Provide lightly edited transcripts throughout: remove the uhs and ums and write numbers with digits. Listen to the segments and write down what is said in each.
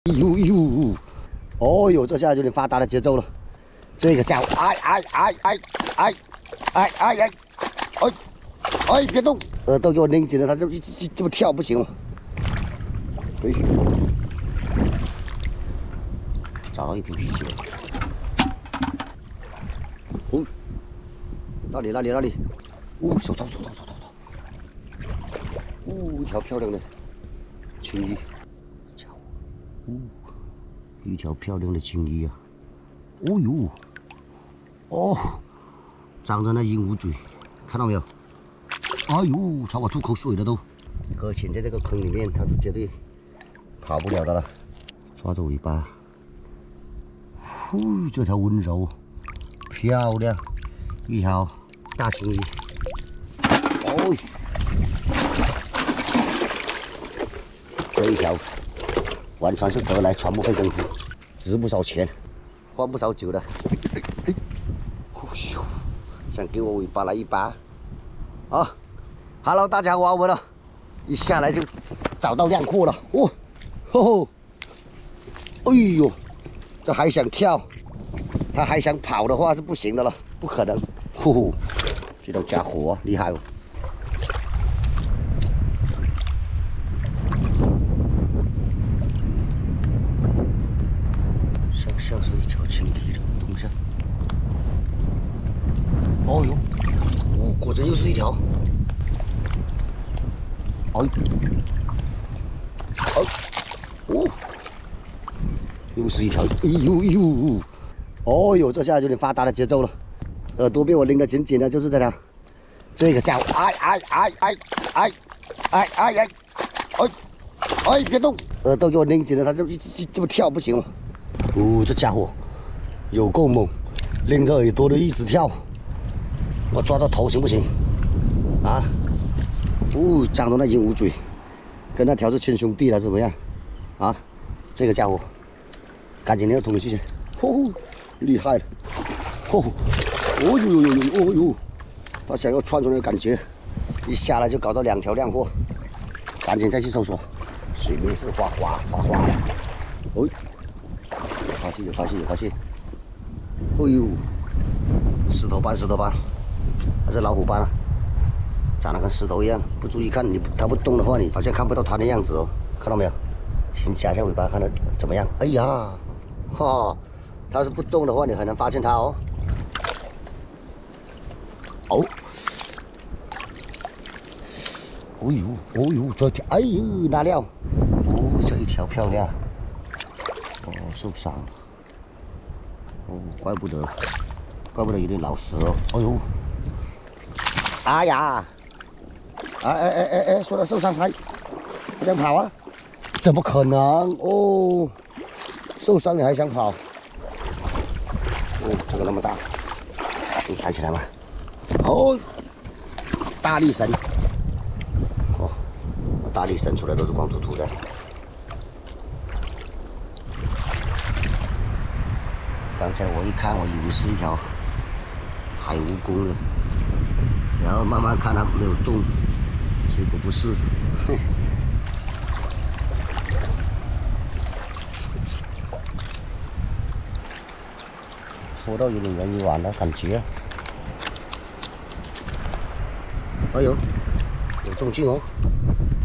呦呦，哦呦，这下有点发达的节奏了。这个家伙，哎，别动，耳朵给我拧紧了，它这么跳不行了。哎，找到一瓶啤酒。哦，那里，哦，手套。哦，一条漂亮的青鱼，家伙，一条漂亮的青鱼啊！哦呦，哦，长着那鹦鹉嘴，看到没有？哎呦，朝我吐口水了都！搁浅在这个坑里面，它是绝对跑不了的了。抓着尾巴，这条温柔漂亮，一条大青鱼。哦，这一条完全是得来全不费功夫，值不少钱，花不少酒的。哎呦，想给我尾巴来一把啊！ Hello， 大家好，我阿文了，一下来就找到亮货了，哦，吼，哎呦，这还想跳，他还想跑的话是不行的了，不可能，呼呼，这条家伙厉害哦。像是一条青皮的东西，哦呦，哦，果真又是一条。 哦，又是一条，哎呦，哦呦，这下有点发达的节奏了，耳朵被我拎得紧紧的，就是这条，这个家伙，哎，别动，耳朵给我拎紧了，它这么跳不行了，哦，这家伙有够猛，拎着耳朵都一直跳，我抓到头行不行？啊？ 哦，长着那鹦鹉嘴，跟那条是亲兄弟了，怎么样？啊，这个家伙，赶紧那个东西去，哦，厉害了，哦呦，他想要窜出来的感觉，一下来就搞到2条亮货，赶紧再去搜索，水面是哗哗的，哦，有发现，哦呦，石头斑，还是老虎斑啊？ 长得跟石头一样，不注意看它不动的话，你好像看不到它的样子哦。看到没有？先夹下尾巴，看它怎么样。哎呀，哈，它要是不动的话，你很难发现它哦。哦，哦呦，这条，哎呦，哪料？哦，这一条漂亮。哦，受伤了。哦，怪不得有点老实哦。哎呦，哎呀！ 说他受伤还想跑啊？怎么可能哦？受伤你还想跑？哦，这个那么大，你抬起来吗？哦，大力神！哦，大力神出来都是光秃秃的。刚才我一看，我以为是一条海蜈蚣呢，然后慢慢看它没有动。 结果不是，戳到有点人鱼丸的感觉。哎呦，有动静哦！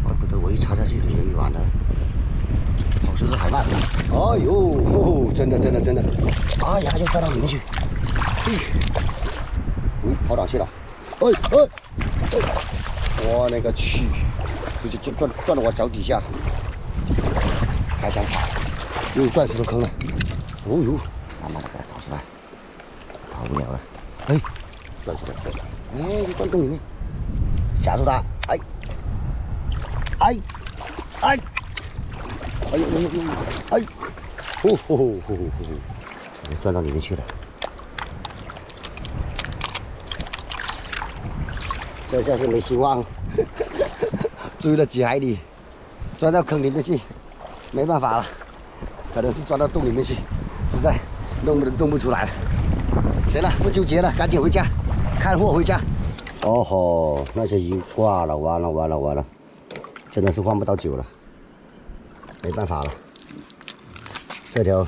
怪不得我一插下去就人鱼丸了，好像是海鳗。哎呦，真的，哎呀，又钻到里面去。跑哪去了？哎！ 我那个去，就钻到我脚底下，还想跑，又钻石头坑了。哦呦，慢慢的给它搞出来，跑不了了。哎，钻出来，哎，就钻洞里面，夹住它，哎呦，钻到里面去了。 这下是没希望，追了几海里，钻到坑里面去，没办法了，可能是钻到洞里面去，实在弄不出来了。行了，不纠结了，赶紧回家，看货回家。哦吼，那些鱼挂了，完了，真的是换不到酒了，没办法了，这条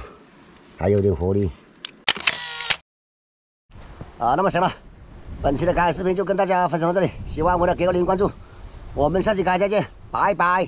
还有点活力。那么行了，本期的赶海视频就跟大家分享到这里，喜欢我的给个零关注，我们下期赶海再见，拜拜。